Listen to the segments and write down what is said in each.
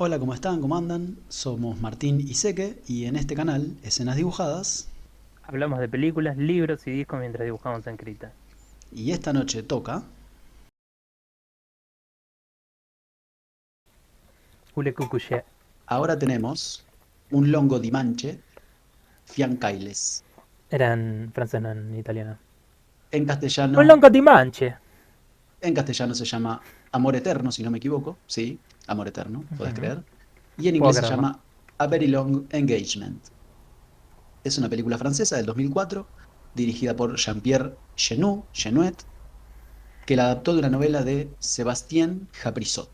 Hola, ¿cómo están? ¿Cómo andan? Somos Martín y Seque y en este canal, Escenas Dibujadas, Hablamos de películas, libros y discos mientras dibujamos en Krita. y esta noche toca, Ule Cucuché. ahora tenemos un longo di mance, fiancailes. Era en francés, no en italiano. En Un castellano, longo di manche. en castellano se llama Amor Eterno, si no me equivoco, sí, Amor Eterno, podés creer. Y en Puedo inglés se creerlo. llama A Very Long Engagement. Es una película francesa del 2004, dirigida por Jean-Pierre Jeunet, que la adaptó de una novela de Sébastien Japrisot.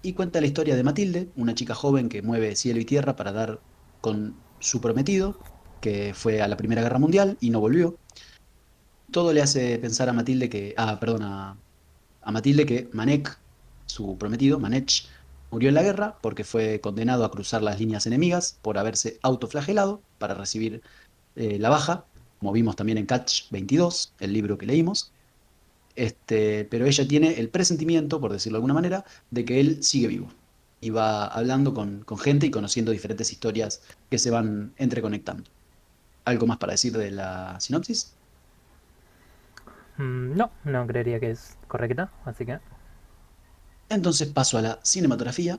Y cuenta la historia de Matilde, una chica joven que mueve cielo y tierra para dar con su prometido, que fue a la Primera Guerra Mundial y no volvió. Todo le hace pensar a Matilde que, perdón, a Matilde que Manek, su prometido, Manech, murió en la guerra porque fue condenado a cruzar las líneas enemigas por haberse autoflagelado para recibir la baja, como vimos también en Catch 22, el libro que leímos. Pero ella tiene el presentimiento, por decirlo de alguna manera, de que él sigue vivo. Y va hablando con gente y conociendo diferentes historias que se van entreconectando. ¿Algo más para decir de la sinopsis? No, no creería que es correcta, así que... Entonces paso a la cinematografía.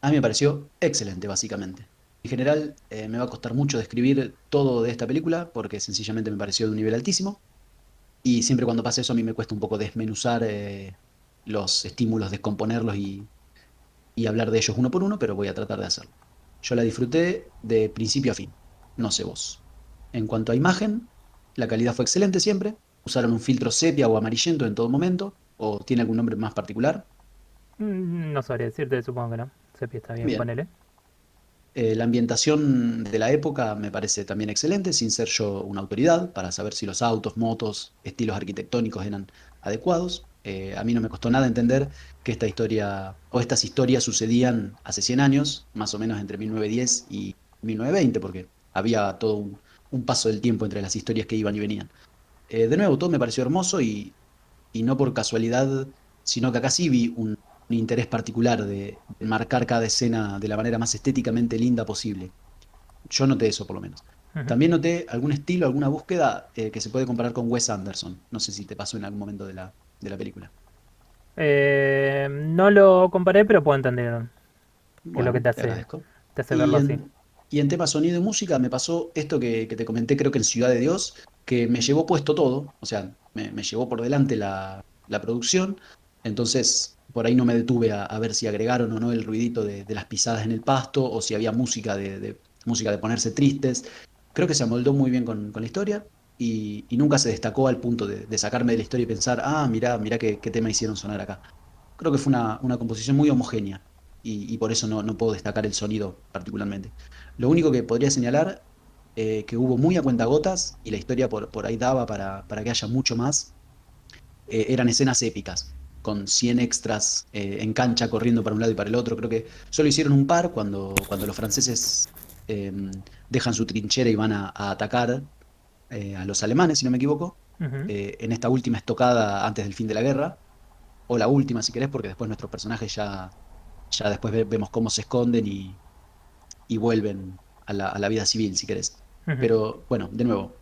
A mí me pareció excelente, básicamente. En general, me va a costar mucho describir todo de esta película porque sencillamente me pareció de un nivel altísimo. Y siempre cuando pasa eso, a mí me cuesta un poco desmenuzar los estímulos, descomponerlos y hablar de ellos uno por uno, pero voy a tratar de hacerlo. Yo la disfruté de principio a fin, no sé vos. En cuanto a imagen, la calidad fue excelente siempre. Usaron un filtro sepia o amarillento en todo momento, o tiene algún nombre más particular. No sabría decirte, supongo que no. Sepi está bien, Bien. ponele. La ambientación de la época me parece también excelente, sin ser yo una autoridad, para saber si los autos, motos, estilos arquitectónicos eran adecuados. A mí no me costó nada entender que esta historia o estas historias sucedían hace 100 años, más o menos entre 1910 y 1920, porque había todo un paso del tiempo entre las historias que iban y venían. De nuevo, todo me pareció hermoso y no por casualidad, sino que acá sí vi un interés particular de marcar cada escena de la manera más estéticamente linda posible. Yo noté eso por lo menos. Ujú. También noté algún estilo, alguna búsqueda que se puede comparar con Wes Anderson. No sé si te pasó en algún momento de la película. No lo comparé, pero puedo entender qué es lo que Bueno, te agradezco. te hace Y verlo así. en, y en tema sonido y música me pasó esto que te comenté, creo que en Ciudad de Dios, que me llevó puesto todo, o sea, me llevó por delante la producción, entonces por ahí no me detuve a ver si agregaron o no el ruidito de las pisadas en el pasto o si había música música de ponerse tristes. Creo que se amoldó muy bien con la historia y nunca se destacó al punto de sacarme de la historia y pensar, mirá qué tema hicieron sonar acá. Creo que fue una composición muy homogénea y por eso no puedo destacar el sonido particularmente. Lo único que podría señalar, que hubo muy a cuentagotas y la historia por ahí daba para que haya mucho más, eran escenas épicas, con 100 extras en cancha corriendo para un lado y para el otro. Creo que solo hicieron un par cuando los franceses eh, dejan su trinchera y van a atacar a los alemanes, si no me equivoco, Ujú. en esta última estocada antes del fin de la guerra, o la última si querés, porque después nuestros personajes ya después vemos cómo se esconden y vuelven a la vida civil, si querés. Ujú. Pero bueno, de nuevo,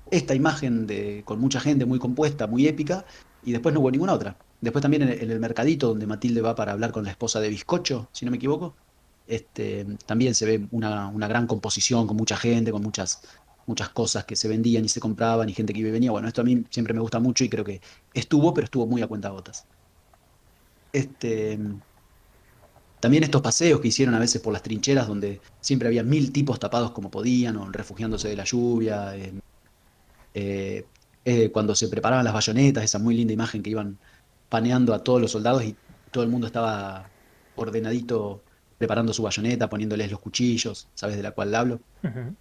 esta imagen con mucha gente muy compuesta, muy épica, y después no hubo ninguna otra. Después también en el mercadito donde Matilde va para hablar con la esposa de Bizcocho, si no me equivoco, también se ve una gran composición con mucha gente, con muchas cosas que se vendían y se compraban y gente que iba y venía. Bueno, esto a mí siempre me gusta mucho y creo que pero estuvo muy a cuentagotas. Este, También estos paseos que hicieron a veces por las trincheras donde siempre había 1000 tipos tapados como podían o refugiándose de la lluvia. Eh, Cuando se preparaban las bayonetas, esa muy linda imagen que iban paneando a todos los soldados y todo el mundo estaba ordenadito preparando su bayoneta, poniéndoles los cuchillos, ¿sabes de la cual hablo? Ujú.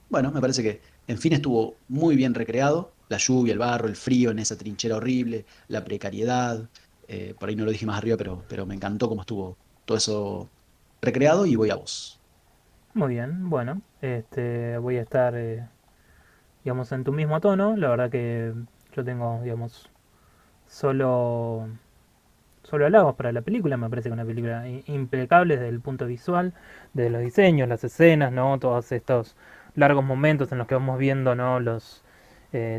Bueno, me parece que en fin estuvo muy bien recreado, la lluvia, el barro, el frío en esa trinchera horrible, la precariedad, por ahí no lo dije más arriba, pero me encantó cómo estuvo todo eso recreado y voy a vos. Muy bien, bueno. Voy a estar, digamos, en tu mismo tono. La verdad que yo tengo, digamos, solo solo halagos para la película. Me parece que una película impecable desde el punto visual, de los diseños, las escenas, ¿no? Todos estos largos momentos en los que vamos viendo, ¿no?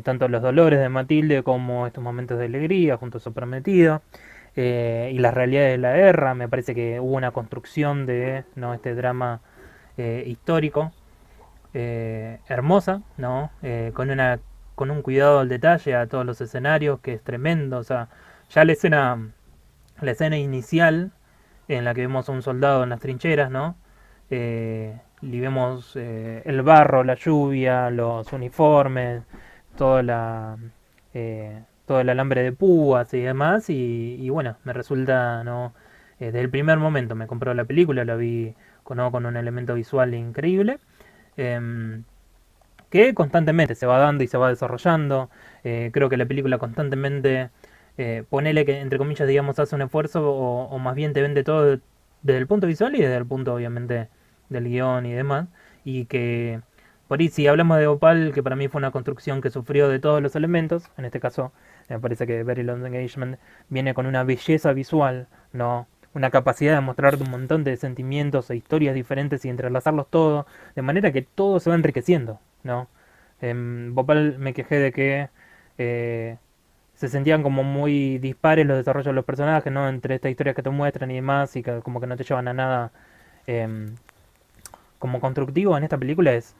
Tanto los dolores de Matilde como estos momentos de alegría junto a su prometida. Y las realidades de la guerra. Me parece que hubo una construcción de, ¿no? Este drama histórico hermosa, ¿no? Con un cuidado al detalle a todos los escenarios que es tremendo. O sea, ya la escena inicial en la que vemos a un soldado en las trincheras, ¿no? Y vemos el barro, la lluvia, los uniformes, toda todo el alambre de púas y demás. Y bueno, me resulta, ¿no? Desde el primer momento me compró la película, la vi ¿no? con un elemento visual increíble. Eh, que constantemente se va dando y se va desarrollando. Creo que la película constantemente, ponele que entre comillas, digamos, hace un esfuerzo o más bien te vende todo desde el punto visual y desde el punto, obviamente, del guión y demás. Y que, por ahí, si hablamos de Opal, que para mí fue una construcción que sufrió de todos los elementos, en este caso, me parece que Very Long Engagement viene con una belleza visual, ¿no? Una capacidad de mostrarte un montón de sentimientos e historias diferentes y entrelazarlos todos, de manera que todo se va enriqueciendo, ¿no? En Bhopal me quejé de que eh, se sentían como muy dispares los desarrollos de los personajes, ¿no? Entre estas historias que te muestran y demás, y que como que no te llevan a nada eh, como constructivo en esta película es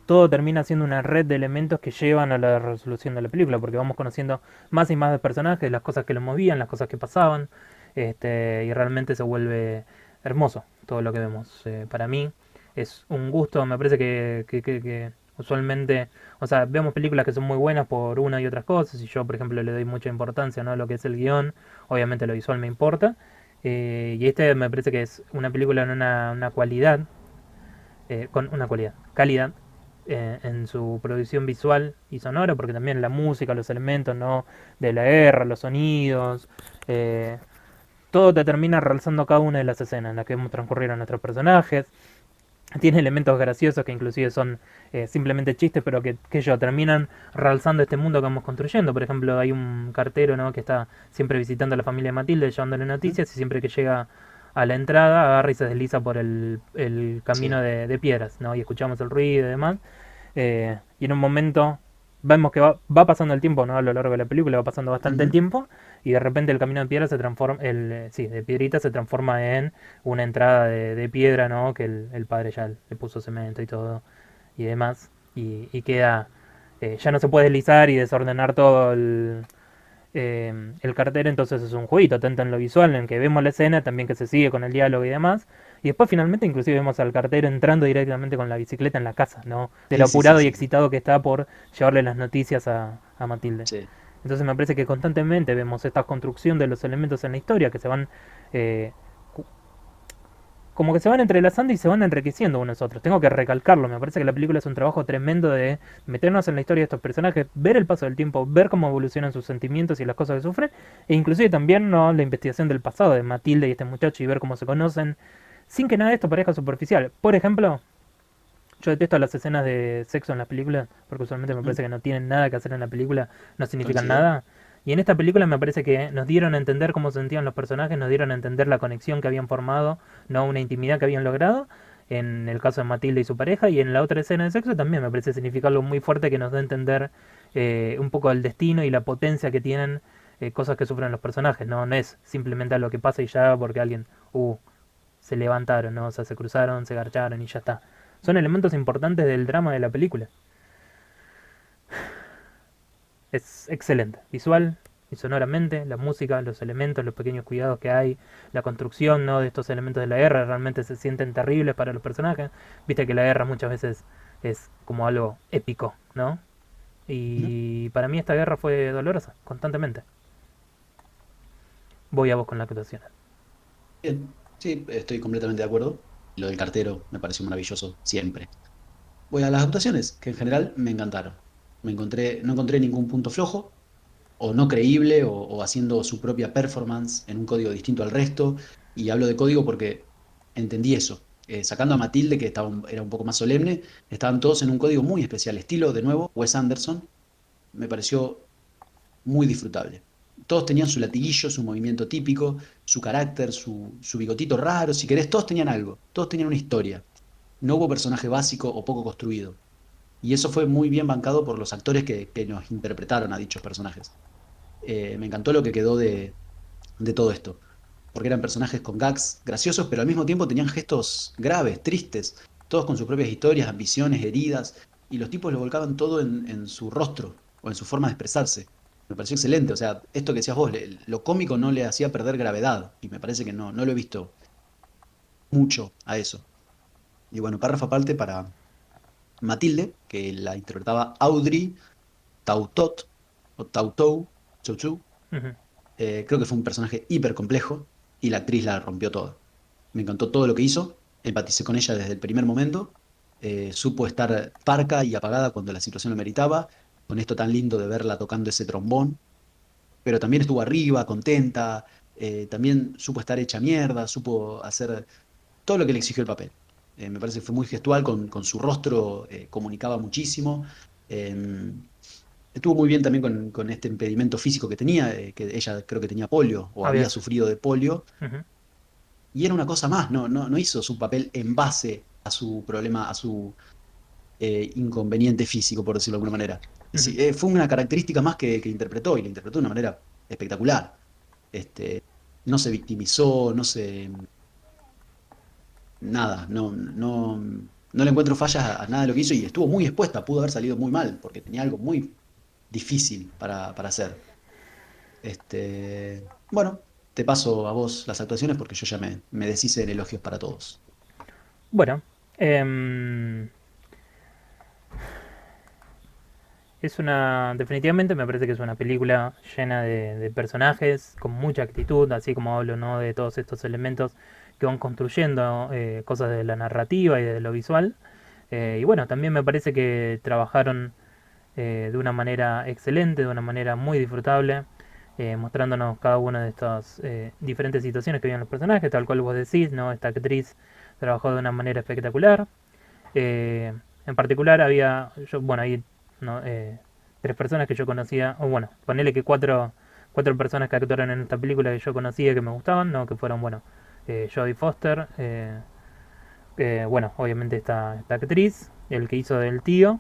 todo termina siendo una red de elementos que llevan a la resolución de la película, porque vamos conociendo más y más de personajes, las cosas que lo movían, las cosas que pasaban, y realmente se vuelve hermoso todo lo que vemos. Para mí es un gusto, me parece que usualmente, o sea, vemos películas que son muy buenas por una y otras cosas, y yo, por ejemplo, le doy mucha importancia, ¿no? A lo que es el guión, obviamente lo visual me importa, y este me parece que es una película en una cualidad, con una cualidad, calidad en su producción visual y sonora, porque también la música, los elementos, ¿no? De la guerra, los sonidos, eh, todo te termina realzando cada una de las escenas en las que transcurrieron nuestros personajes. Tiene elementos graciosos que inclusive son simplemente chistes, pero que ellos terminan realzando este mundo que vamos construyendo. Por ejemplo, hay un cartero, ¿no? Que está siempre visitando a la familia de Matilde, llevándole ¿Mm? noticias, y siempre que llega a la entrada agarra y se desliza por el camino Sí. de piedras, ¿no? Y escuchamos el ruido y demás. Y en un momento vemos que va pasando el tiempo, ¿no? A lo largo de la película va pasando bastante el Ujú. tiempo, y de repente el camino de piedra se transforma, sí, de piedrita se transforma en una entrada de piedra, ¿no? Que el padre ya le puso cemento y todo y demás, y queda, ya no se puede deslizar y desordenar todo el cartel. Entonces es un jueguito, tanto en lo visual, en que vemos la escena, también que se sigue con el diálogo y demás. Y después finalmente inclusive vemos al cartero entrando directamente con la bicicleta en la casa, ¿no? De lo Sí, sí, sí, apurado y sí. excitado que está por llevarle las noticias a Matilde. Sí. Entonces me parece que constantemente vemos esta construcción de los elementos en la historia que se van eh, como que se van entrelazando y se van enriqueciendo unos a otros. Tengo que recalcarlo, me parece que la película es un trabajo tremendo de meternos en la historia de estos personajes, ver el paso del tiempo, ver cómo evolucionan sus sentimientos y las cosas que sufren, e inclusive también, ¿no? La investigación del pasado de Matilde y este muchacho y ver cómo se conocen, sin que nada de esto parezca superficial. Por ejemplo, yo detesto las escenas de sexo en las películas, porque usualmente me ¿Mm? parece que no tienen nada que hacer en la película, no significan Coincido. nada. Y en esta película me parece que nos dieron a entender cómo se sentían los personajes, nos dieron a entender la conexión que habían formado, no una intimidad que habían logrado, en el caso de Matilde y su pareja, y en la otra escena de sexo también me parece significar algo muy fuerte que nos da a entender un poco el destino y la potencia que tienen cosas que sufren los personajes. No, no es simplemente algo que pasa y ya porque alguien, se levantaron, ¿no? O sea, se cruzaron, se garcharon y ya está. Son elementos importantes del drama de la película. Es excelente. Visual y sonoramente, la música, los elementos, los pequeños cuidados que hay, la construcción, ¿no? De estos elementos de la guerra realmente se sienten terribles para los personajes. Viste que la guerra muchas veces es como algo épico, ¿no? Ujú. Y para mí esta guerra fue dolorosa, constantemente. Voy a vos con la actuación. Bien. Sí, estoy completamente de acuerdo. Lo del cartero me pareció maravilloso siempre. Voy a las actuaciones, que en general me encantaron. No encontré ningún punto flojo, o no creíble, o haciendo su propia performance en un código distinto al resto. Y hablo de código porque entendí eso. Sacando a Matilde, que era un poco más solemne, estaban todos en un código muy especial, estilo, de nuevo, Wes Anderson. Me pareció muy disfrutable. todos tenían su latiguillo, su movimiento típico, su carácter, su bigotito raro, si querés, todos tenían algo, todos tenían una historia. No hubo personaje básico o poco construido. Y eso fue muy bien bancado por los actores que nos interpretaron a dichos personajes. Me encantó lo que quedó de todo esto, porque eran personajes con gags graciosos, pero al mismo tiempo tenían gestos graves, tristes, todos con sus propias historias, ambiciones, heridas, y los tipos lo volcaban todo en su rostro o en su forma de expresarse. Me pareció excelente, o sea, esto que decías vos, lo cómico no le hacía perder gravedad, y me parece que no lo he visto mucho a eso. Y bueno, párrafo aparte para Matilde, que la interpretaba Audrey Tautot, o Tautou, Chou Chou. Ujú. Creo que fue un personaje hiper complejo y la actriz la rompió toda. Me encantó todo lo que hizo, empaticé con ella desde el primer momento, supo estar parca y apagada cuando la situación lo meritaba, con esto tan lindo de verla tocando ese trombón, pero también estuvo arriba, contenta, también supo estar hecha mierda, supo hacer todo lo que le exigió el papel. Me parece que fue muy gestual, con su rostro comunicaba muchísimo. Eh, Estuvo muy bien también con este impedimento físico que tenía, que ella creo que tenía polio o había Habías. sufrido de polio, Ujú, y era una cosa más, no hizo su papel en base a su problema, a su inconveniente físico, por decirlo de alguna manera. ujú. Sí, fue una característica más que interpretó, y la interpretó de una manera espectacular. Este, no se victimizó, no se... Nada, no le encuentro fallas a nada de lo que hizo, y estuvo muy expuesta, pudo haber salido muy mal, porque tenía algo muy difícil para hacer. Bueno, te paso a vos las actuaciones porque yo ya me deshice en elogios para todos. Bueno, em, es una. Definitivamente me parece que es una película llena de personajes, con mucha actitud, así como hablo, ¿no? De todos estos elementos que van construyendo cosas de la narrativa y de lo visual. Y bueno, también me parece que trabajaron de una manera excelente, de una manera muy disfrutable, mostrándonos cada una de estas diferentes situaciones que viven los personajes, tal cual vos decís, ¿no? Esta actriz trabajó de una manera espectacular. Eh, en particular había, yo, bueno, hay ¿no? Tres personas que yo conocía, o bueno, ponele que cuatro personas que actuaron en esta película que yo conocía que me gustaban, ¿no? Que fueron, bueno, Jodie Foster, bueno, obviamente esta actriz, el que hizo del tío,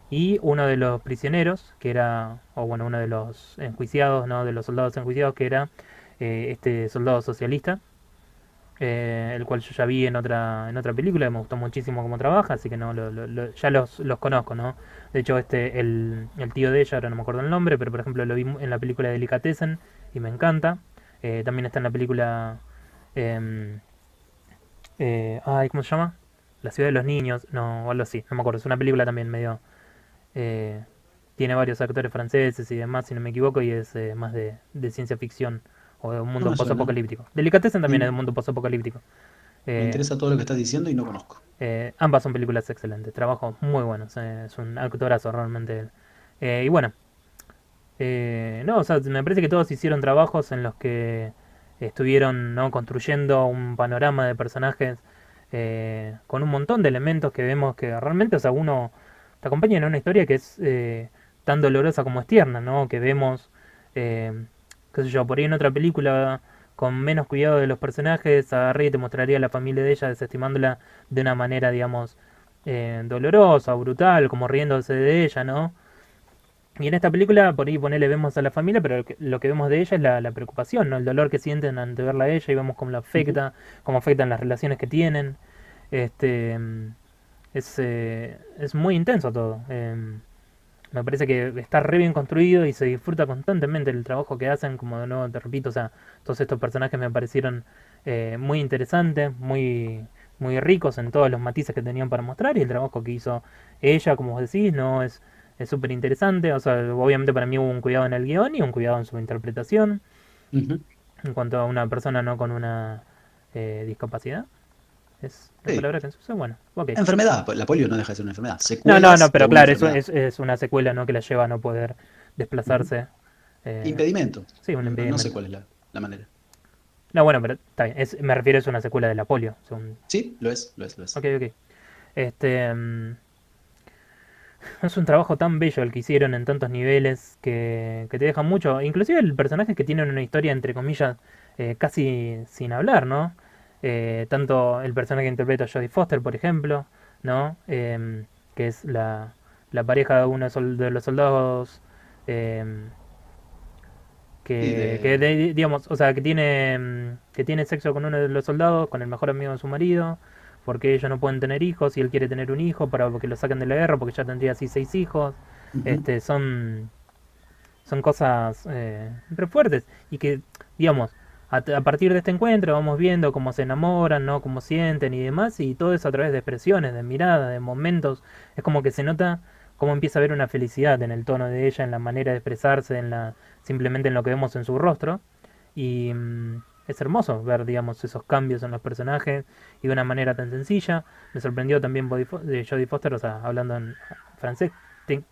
y uno de los prisioneros, que era, o bueno, uno de los enjuiciados, ¿no? De los soldados enjuiciados, que era este soldado socialista, el cual yo ya vi en otra película, y me gustó muchísimo cómo trabaja, así que no ya los conozco, ¿no? De hecho, el tío de ella, ahora no me acuerdo el nombre, pero por ejemplo lo vi en la película Delicatessen y me encanta. También está en la película... em, ay, ¿cómo se llama? La ciudad de los niños, no, o algo así, no me acuerdo, es una película también medio... eh, tiene varios actores franceses y demás, si no me equivoco, y es más de ciencia ficción o de un No mundo me suena. postapocalíptico. Delicatessen también es de Me, un mundo postapocalíptico. me Eh, interesa todo lo que estás diciendo y no conozco. Ambas son películas excelentes, trabajos muy buenos, es un actorazo realmente él. Y bueno, no, o sea, me parece que todos hicieron trabajos en los que estuvieron ¿no? construyendo un panorama de personajes con un montón de elementos que vemos que realmente, o sea, uno te acompaña en una historia que es tan dolorosa como es tierna, ¿no? Que vemos, eh, qué sé yo, por ahí en otra película con menos cuidado de los personajes, agarré y te mostraría a la familia de ella desestimándola de una manera, digamos, dolorosa, brutal, como riéndose de ella, ¿no? Y en esta película, por ahí ponele, vemos a la familia, pero lo que vemos de ella es la preocupación, ¿no? El dolor que sienten ante verla a ella y vemos cómo la Ujú. afecta, cómo afectan las relaciones que tienen. Este, es muy intenso todo. Me parece que está re bien construido y se disfruta constantemente el trabajo que hacen, como de nuevo te repito, o sea, todos estos personajes me parecieron muy interesantes, muy ricos en todos los matices que tenían para mostrar y el trabajo que hizo ella, como vos decís, no es súper interesante, o sea, obviamente para mí hubo un cuidado en el guión y un cuidado en su interpretación Ujú. en cuanto a una persona no con una discapacidad, es la Sí. palabra que se usa, bueno, ok. Enfermedad, pues la polio no deja de ser una enfermedad. No, Secuelas de pero una claro, eso enfermedad. es una secuela, ¿no? Que la lleva a no poder Ujú. desplazarse. Eh, Impedimento. sí, un No sé impedimento. cuál es la manera. No, bueno, pero está bien. Me refiero a una secuela de la polio. Según... Sí, lo es, lo es, lo Ok, es. ok. Este, Es un trabajo tan bello el que hicieron en tantos niveles que te deja mucho. Inclusive el personaje que tiene una historia, entre comillas, casi sin hablar, ¿no? Tanto el personaje que interpreta a Jodie Foster, por ejemplo, ¿no? Que es la pareja de uno de los soldados em, Sí, digamos, o sea, que tiene sexo con uno de los soldados, con el mejor amigo de su marido, porque ellos no pueden tener hijos y él quiere tener un hijo para que lo saquen de la guerra, porque ya tendría así 6 hijos. ujú, Este, son cosas re fuertes y que, digamos, a partir de este encuentro vamos viendo cómo se enamoran, ¿no? Cómo sienten y demás, y todo eso a través de expresiones, de miradas, de momentos. Es como que se nota cómo empieza a haber una felicidad en el tono de ella, en la manera de expresarse, simplemente en lo que vemos en su rostro. Y es hermoso ver, digamos, esos cambios en los personajes y de una manera tan sencilla. Me sorprendió también de Jodie Foster, o sea, hablando en francés.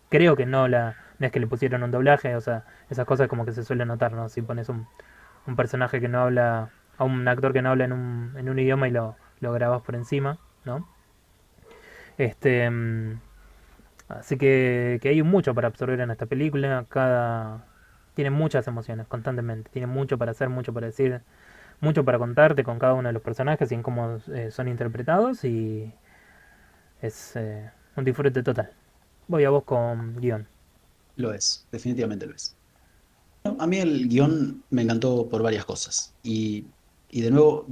Creo que no es que le pusieron un doblaje, o sea, esas cosas como que se suelen notar, ¿no? Si pones un personaje que no habla, a un actor que no habla en un idioma y lo grabas por encima, ¿no? Este, así que hay mucho para absorber en esta película. Tiene muchas emociones constantemente. Tiene mucho para hacer, mucho para decir, mucho para contarte con cada uno de los personajes y en cómo son interpretados. Y es un disfrute total. Voy a vos con guión. lo es, definitivamente lo es. A mí el guión me encantó por varias cosas. Y de nuevo,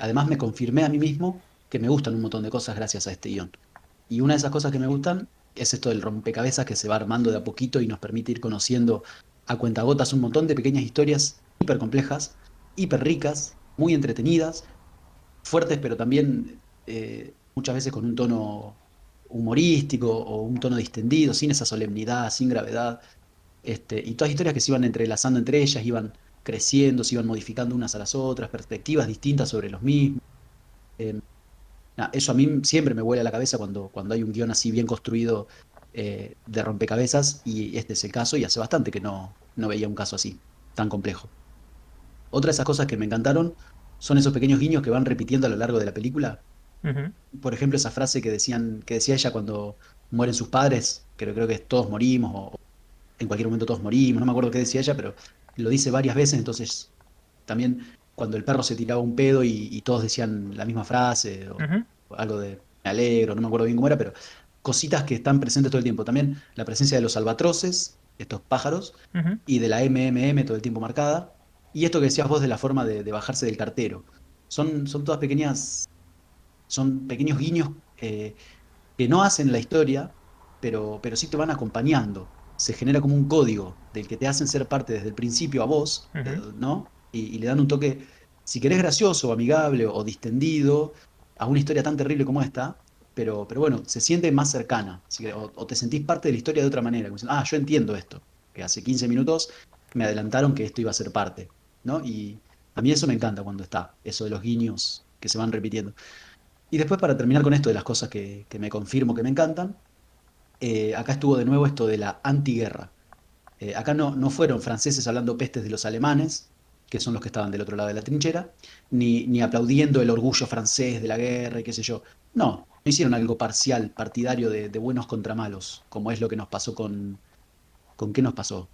además me confirmé a mí mismo que me gustan un montón de cosas gracias a este guión. Y una de esas cosas que me gustan es esto del rompecabezas que se va armando de a poquito y nos permite ir conociendo a cuentagotas un montón de pequeñas historias hiper complejas, hiper ricas, muy entretenidas, fuertes, pero también muchas veces con un tono humorístico o un tono distendido, sin esa solemnidad, sin gravedad. Y todas historias que se iban entrelazando entre ellas, iban creciendo, se iban modificando unas a las otras, perspectivas distintas sobre los mismos. Eh, Eso a mí siempre me vuela la cabeza cuando hay un guión así bien construido de rompecabezas, y este es el caso, y hace bastante que no veía un caso así, tan complejo. Otra de esas cosas que me encantaron son esos pequeños guiños que van repitiendo a lo largo de la película. Ujú, Por ejemplo, esa frase que decía ella cuando mueren sus padres, que creo que es todos morimos, o en cualquier momento todos morimos, no me acuerdo qué decía ella, pero lo dice varias veces. Entonces también cuando el perro se tiraba un pedo y todos decían la misma frase, ujú, o algo de me alegro, no me acuerdo bien cómo era, pero cositas que están presentes todo el tiempo. También la presencia de los albatroces, estos pájaros, ujú, y de la MMM todo el tiempo marcada. Y esto que decías vos de la forma de bajarse del cartero. Son todas pequeñas, son pequeños guiños que no hacen la historia, pero sí te van acompañando. Se genera como un código del que te hacen ser parte desde el principio a vos, ujú. ¿no? Y le dan un toque, si querés, gracioso, o amigable o distendido a una historia tan terrible como esta, pero bueno, se siente más cercana. O te sentís parte de la historia de otra manera. Como diciendo, yo entiendo esto, que hace 15 minutos me adelantaron que esto iba a ser parte, ¿no? Y a mí eso me encanta cuando está, eso de los guiños que se van repitiendo. Y después, para terminar con esto de las cosas que me confirmo que me encantan, acá estuvo de nuevo esto de la antiguerra. Acá no fueron franceses hablando pestes de los alemanes, que son los que estaban del otro lado de la trinchera, ni aplaudiendo el orgullo francés de la guerra y qué sé yo. No hicieron algo parcial, partidario de buenos contra malos, como es lo que nos pasó ¿con qué nos pasó?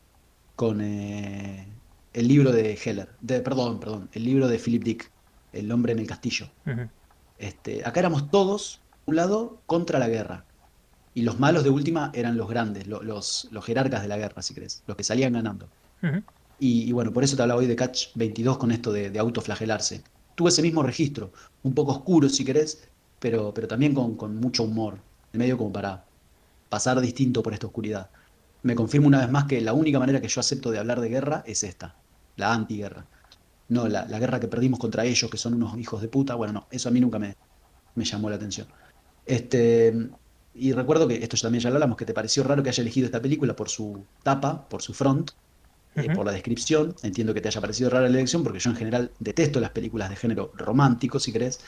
Con el libro de Heller, perdón, el libro de Philip Dick, El hombre en el castillo. Ujú, Acá éramos todos, un lado, contra la guerra. Y los malos de última eran los grandes, los jerarcas de la guerra, si querés, los que salían ganando. ujú, Y bueno, por eso te hablaba hoy de Catch 22 con esto de autoflagelarse. Tuve ese mismo registro, un poco oscuro, si querés, pero también con mucho humor, en medio como para pasar distinto por esta oscuridad. Me confirmo una vez más que la única manera que yo acepto de hablar de guerra es esta, la antiguerra. No, la guerra que perdimos contra ellos, que son unos hijos de puta. Bueno, no, eso a mí nunca me llamó la atención. Este, y recuerdo que esto también ya lo hablamos, que te pareció raro que haya elegido esta película por su tapa, por su front, ujú. por la descripción. Entiendo que te haya parecido rara la elección, porque yo en general detesto las películas de género romántico, si querés,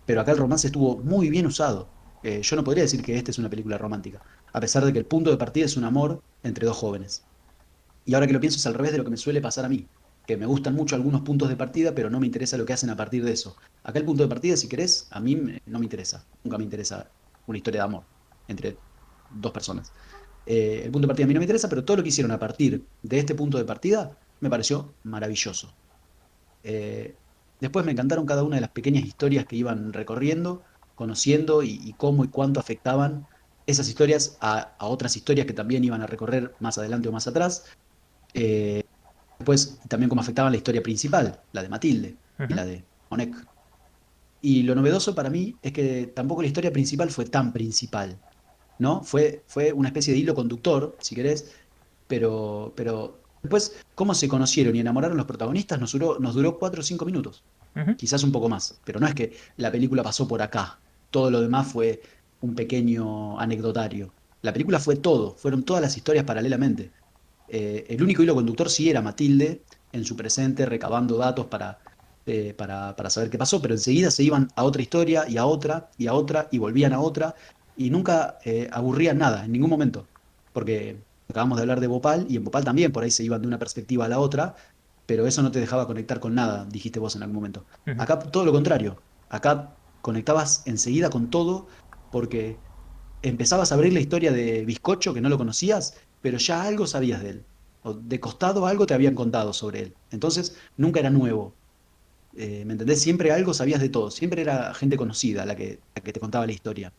pero acá el romance estuvo muy bien usado. Yo no podría decir que esta es una película romántica, a pesar de que el punto de partida es un amor entre dos jóvenes. Y ahora que lo pienso es al revés de lo que me suele pasar a mí, que me gustan mucho algunos puntos de partida, pero no me interesa lo que hacen a partir de eso. Acá el punto de partida, si querés, a mí no me interesa. Nunca me interesa una historia de amor entre dos personas. El punto de partida a mí no me interesa, pero todo lo que hicieron a partir de este punto de partida me pareció maravilloso. Eh, Después me encantaron cada una de las pequeñas historias que iban recorriendo, conociendo y cómo y cuánto afectaban esas historias a otras historias que también iban a recorrer más adelante o más atrás. Después también cómo afectaban la historia principal, la de Matilde y Ujú, la de Monek. Y lo novedoso para mí es que tampoco la historia principal fue tan principal, ¿no? Fue una especie de hilo conductor, si querés, pero después, cómo se conocieron y enamoraron los protagonistas nos duró 4 o 5 minutos, ujú. quizás un poco más, pero no es que la película pasó por acá, todo lo demás fue un pequeño anecdotario. La película fue todo, fueron todas las historias paralelamente. El único hilo conductor sí era Matilde en su presente, recabando datos para saber qué pasó, pero enseguida se iban a otra historia y a otra y a otra y volvían a otra y nunca aburrían nada, en ningún momento. Porque acabamos de hablar de Bhopal y en Bhopal también por ahí se iban de una perspectiva a la otra, pero eso no te dejaba conectar con nada, dijiste vos en algún momento. Ujú. Acá todo lo contrario, acá conectabas enseguida con todo porque empezabas a abrir la historia de Bizcocho que no lo conocías, pero ya algo sabías de él. O de costado algo te habían contado sobre él. Entonces nunca era nuevo. ¿Me entendés? Siempre algo sabías de todo. Siempre era gente conocida la que te contaba la historia.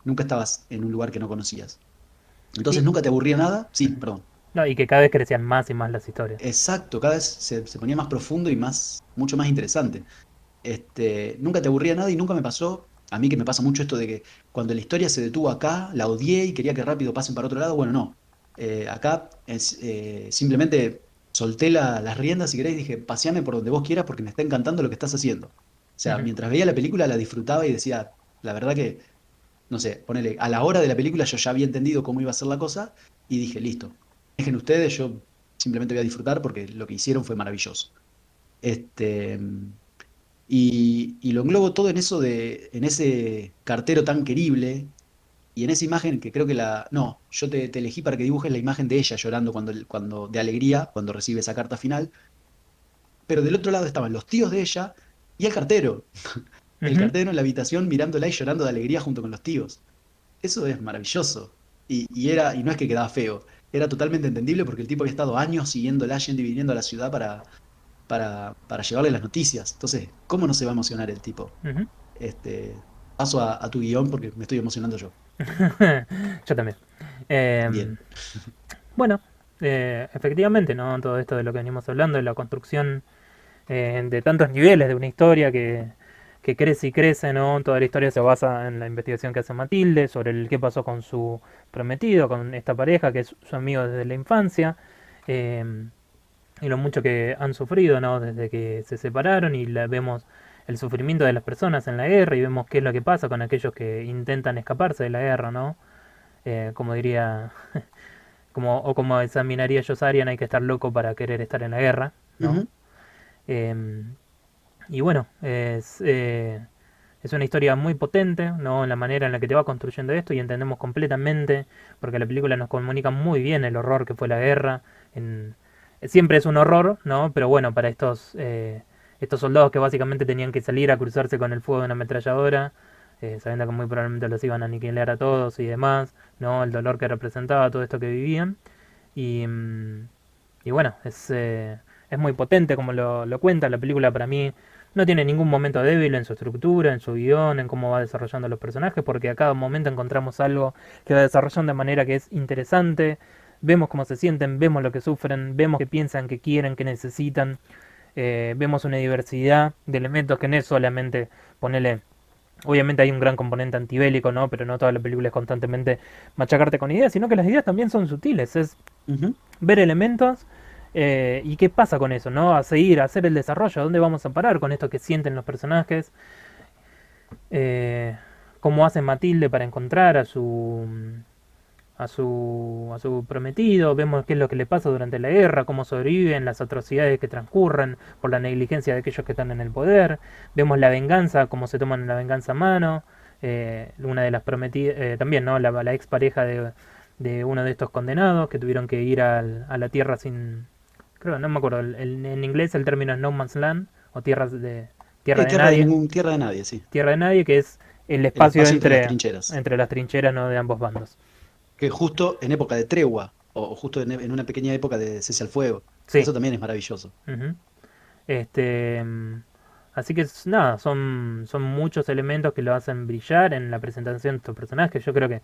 Nunca estabas en un lugar que no conocías. Entonces Y, nunca te aburría nada. Sí, perdón. no, y que cada vez crecían más y más las historias. Exacto, cada vez se ponía más profundo y mucho más interesante. Nunca te aburría nada y nunca me pasó, a mí que me pasa mucho esto de que cuando la historia se detuvo acá, la odié y quería que rápido pasen para otro lado, bueno, no. Acá simplemente solté las riendas, si querés, y dije, paseame por donde vos quieras porque me está encantando lo que estás haciendo. O sea, Ujú. mientras veía la película la disfrutaba y decía, la verdad que, no sé, ponele, a la hora de la película yo ya había entendido cómo iba a ser la cosa y dije, listo, dejen ustedes, yo simplemente voy a disfrutar porque lo que hicieron fue maravilloso. Este, y lo englobo todo en ese cartero tan querible y en esa imagen que creo que no, yo te elegí para que dibujes la imagen de ella llorando de alegría, cuando recibe esa carta final, pero del otro lado estaban los tíos de ella y el cartero. El Ujú. cartero en la habitación mirándola y llorando de alegría junto con los tíos. Eso es maravilloso. Y no es que quedaba feo, era totalmente entendible porque el tipo había estado años siguiéndola, yendo y viniendo a la ciudad para llevarle las noticias. Entonces, ¿cómo no se va a emocionar el tipo? Ujú. Paso a tu guión porque me estoy emocionando yo. Yo también. Eh, Bien. bueno, efectivamente, ¿no? Todo esto de lo que venimos hablando, de la construcción de tantos niveles de una historia que crece y crece, ¿no? Toda la historia se basa en la investigación que hace Matilde sobre el qué pasó con su prometido, con esta pareja que es su amigo desde la infancia, eh, y lo mucho que han sufrido, ¿no? Desde que se separaron y vemos el sufrimiento de las personas en la guerra y vemos qué es lo que pasa con aquellos que intentan escaparse de la guerra, ¿no? Como diría, o como examinaría Josarian, hay que estar loco para querer estar en la guerra, ¿no? Ujú, Eh, y bueno, es una historia muy potente, ¿no? En la manera en la que te va construyendo esto y entendemos completamente, porque la película nos comunica muy bien el horror que fue la guerra. En, siempre es un horror, ¿no? Pero bueno, para estos soldados que básicamente tenían que salir a cruzarse con el fuego de una ametralladora, sabiendo que muy probablemente los iban a aniquilar a todos y demás, ¿no? El dolor que representaba todo esto que vivían. Y, y bueno, es muy potente como lo cuenta la película para mí. No tiene ningún momento débil en su estructura, en su guión, en cómo va desarrollando los personajes, porque a cada momento encontramos algo que va desarrollando de manera que es interesante. Vemos cómo se sienten, vemos lo que sufren, vemos qué piensan, qué quieren, qué necesitan. Vemos una diversidad de elementos que no es solamente ponerle. Obviamente hay un gran componente antibélico, ¿no? Pero no toda la película es constantemente machacarte con ideas, sino que las ideas también son sutiles. Es ujú. ver elementos y qué pasa con eso, ¿no? A seguir, a hacer el desarrollo, a dónde vamos a parar con esto que sienten los personajes, eh, cómo hace Matilde para encontrar a su prometido, vemos qué es lo que le pasa durante la guerra, cómo sobreviven, las atrocidades que transcurren por la negligencia de aquellos que están en el poder, vemos la venganza, cómo se toman la venganza a mano, una de las prometidas, también, ¿no? La expareja de uno de estos condenados que tuvieron que ir a la tierra sin, creo, no me acuerdo, en inglés el término es no man's land o tierra de nadie, Tierra de nadie, sí. tierra de nadie que es el El espacio espacio entre las trincheras. entre las trincheras, ¿no? De ambos bandos. que justo en época de tregua, o justo en una pequeña época de cese al fuego. Sí. Eso también es maravilloso. Ujú. Este, así que nada, son muchos elementos que lo hacen brillar en la presentación de estos personajes. Yo creo que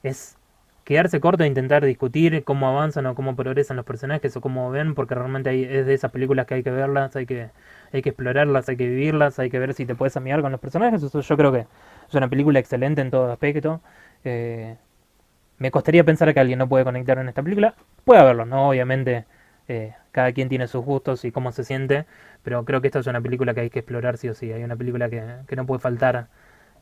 es quedarse corto e intentar discutir cómo avanzan o cómo progresan los personajes o cómo ven, porque realmente es de esas películas que hay que verlas, hay que explorarlas, hay que vivirlas, hay que ver si te puedes amigar con los personajes. Eso yo creo que es una película excelente en todo aspecto. Eh, Me costaría pensar que alguien no puede conectar en esta película. Puede haberlo, ¿no? Obviamente, cada quien tiene sus gustos y cómo se siente, pero creo que esta es una película que hay que explorar sí o sí. Hay una película que no puede faltar,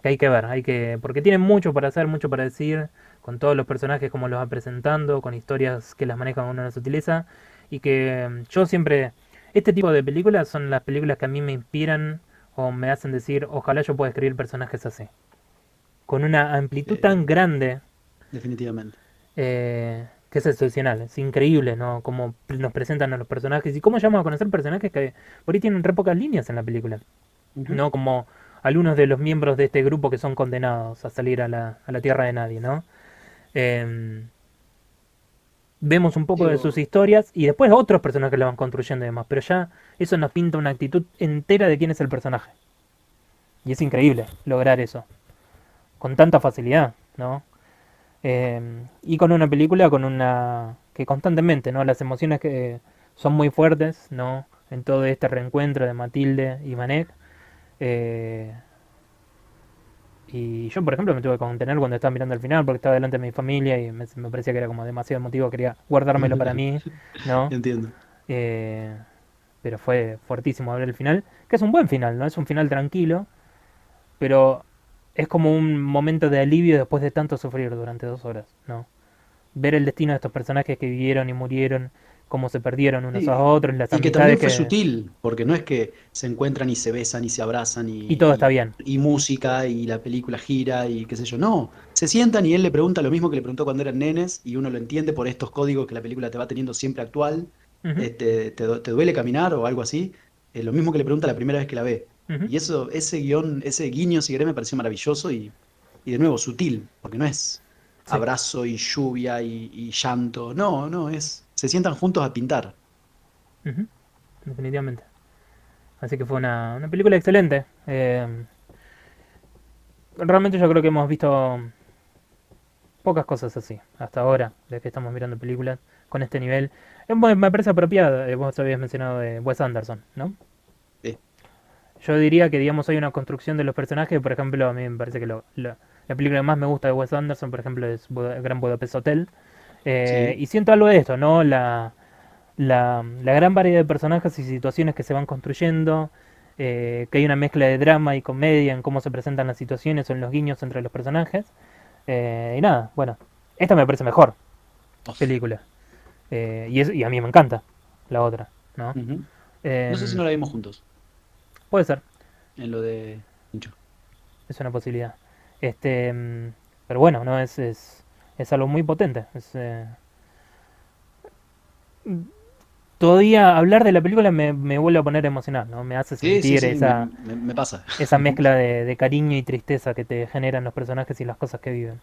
que hay que ver, porque tiene mucho para hacer, mucho para decir, con todos los personajes como los va presentando, con historias que las maneja cuando uno las utiliza, y que yo siempre, este tipo de películas son las películas que a mí me inspiran o me hacen decir, ojalá yo pueda escribir personajes así, con una amplitud Eh, tan grande definitivamente. que es excepcional, es increíble, ¿no? Cómo nos presentan a los personajes y cómo llamamos a conocer personajes que por ahí tienen re pocas líneas en la película, Ujú. ¿no? Como algunos de los miembros de este grupo que son condenados a salir a la tierra de nadie, ¿no? Eh, Vemos un poco de sus Digo, historias y después otros personajes lo van construyendo y demás, pero ya eso nos pinta una actitud entera de quién es el personaje. Y es increíble lograr eso, con tanta facilidad, ¿no? Y con una película con una que constantemente, ¿no? Las emociones que son muy fuertes, ¿no? En todo este reencuentro de Matilde y Manek. Eh, y yo, por ejemplo, me tuve que contener cuando estaba mirando al final porque estaba delante de mi familia y me parecía que era como demasiado emotivo, quería guardármelo para mí, ¿no? entiendo. Eh, pero fue fuertísimo ver el final, que es un buen final, ¿no? Es un final tranquilo, pero es como un momento de alivio después de tanto sufrir durante 2 horas, ¿no? Ver el destino de estos personajes que vivieron y murieron, cómo se perdieron unos a Sí, otros, las y que amistades también fue que... sutil, porque no es que se encuentran y se besan y se abrazan Y todo está bien. y música y la película gira y qué sé yo. No, se sientan y él le pregunta lo mismo que le preguntó cuando eran nenes y uno lo entiende por estos códigos que la película te va teniendo siempre actual. Ujú, ¿Te duele caminar o algo así? Lo mismo que le pregunta la primera vez que la ve. ujú. Y eso, ese guión, ese guiño, si querés, me pareció maravilloso y de nuevo sutil, porque no es Sí, abrazo y lluvia y llanto. No, no, se sientan juntos a pintar. ujú, definitivamente. Así que fue una película excelente. Realmente yo creo que hemos visto pocas cosas así hasta ahora, de que estamos mirando películas con este nivel. Me parece apropiada, vos habías mencionado de Wes Anderson, ¿no? Sí. Yo diría que, digamos, hay una construcción de los personajes. Por ejemplo, a mí me parece que la película que más me gusta de Wes Anderson, por ejemplo, es Gran Budapest Hotel. Sí, Y siento algo de esto, ¿no? La gran variedad de personajes y situaciones que se van construyendo, que hay una mezcla de drama y comedia en cómo se presentan las situaciones o en los guiños entre los personajes. Y nada, bueno, esta me parece mejor Uf. película. Y a mí me encanta la otra, ¿no? Ujú. No sé si Eh, no la vimos juntos, Puede ser, en lo de Pincho. es una posibilidad. Pero bueno, no es algo muy potente. Todavía hablar de la película me vuelve a poner emocional, ¿no? Me hace Sí, sí, sentir sí, me pasa. esa mezcla de cariño y tristeza que te generan los personajes y las cosas que viven.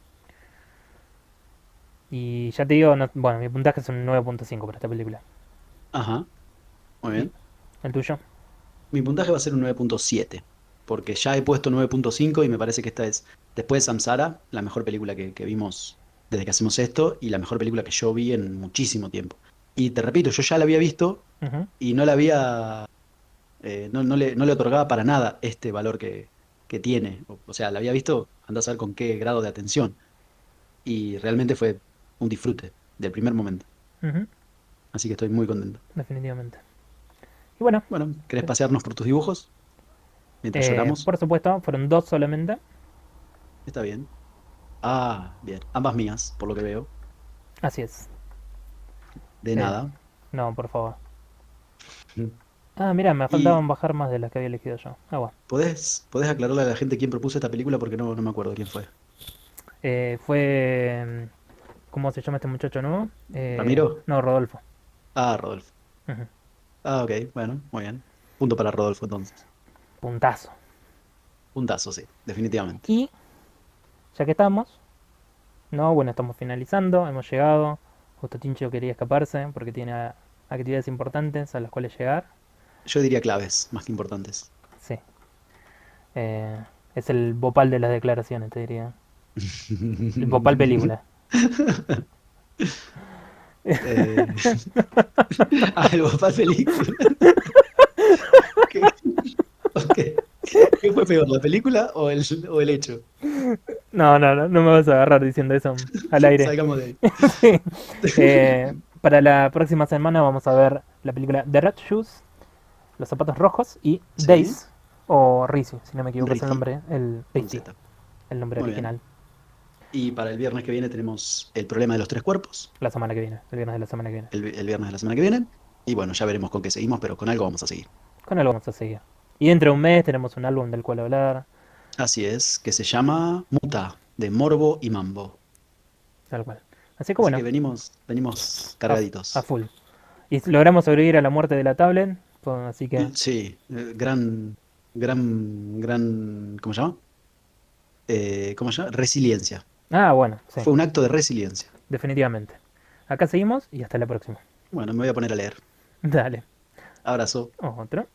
Y ya te digo, bueno, mi puntaje es un 9.5 para esta película. Ajá, muy ¿Y bien. el tuyo? Mi puntaje va a ser un 9.7 porque ya he puesto 9.5 y me parece que esta es, después de Samsara, la mejor película que vimos desde que hacemos esto y la mejor película que yo vi en muchísimo tiempo. Y te repito, yo ya la había visto Ujú, y no la había, no le otorgaba para nada este valor que tiene. O sea, la había visto, andá a saber con qué grado de atención. Y realmente fue un disfrute del primer momento. ujú, Así que estoy muy contento. definitivamente. Y bueno, Bueno, ¿querés pasearnos por tus dibujos mientras lloramos? por supuesto, fueron dos solamente. Está bien. Ah, bien. Ambas mías, por lo que veo. Así es. De Eh, nada. no, por favor. Ah, mira, me ¿Y faltaban bajar más de las que había elegido yo. Ah, bueno. podés aclararle a la gente quién propuso esta película? Porque no me acuerdo quién fue. Fue... ¿Cómo se llama este muchacho nuevo? ¿Ramiro? No, Rodolfo. Ah, Rodolfo. Ujú. Ah, ok, bueno, muy bien. Punto para Rodolfo entonces. Puntazo. Puntazo, sí, definitivamente. Y, ya que estamos, No, bueno, estamos finalizando, hemos llegado. Justo Tincho quería escaparse porque tiene actividades importantes a las cuales llegar. Yo diría claves, más que importantes. Sí, eh, es el Bhopal de las declaraciones, te diría. El Bhopal película. Eh, el Bofal película. ¿Qué? Ok. ¿Qué fue peor, la película o el hecho? No, no, no, no me vas a agarrar diciendo eso al aire. Salgamos de ahí. Sí. Para la próxima semana vamos a ver la película The Red Shoes, Los Zapatos Rojos y Sí, Days, o Rizzi, si no me equivoco es el Riti, nombre, el con Rizzi, Z. el nombre Muy bien. original. Y para el viernes que viene tenemos el problema de los tres cuerpos, La semana que viene, el viernes de la semana que viene. el viernes de la semana que viene. Y bueno, ya veremos con qué seguimos, pero con algo vamos a seguir. Con algo vamos a seguir. Y dentro de un mes tenemos un álbum del cual hablar, Así es, que se llama Muta, de Morbo y Mambo. tal cual. Así que Así que bueno, venimos a, a cargaditos. full. Y logramos sobrevivir a la muerte de la tablet, pues, así que Sí, ¿cómo se llama? ¿Cómo se llama? Resiliencia. ah, bueno, sí, Fue un acto de resiliencia. definitivamente. Acá seguimos y hasta la próxima. Bueno, me voy a poner a leer. Dale, Abrazo. otro.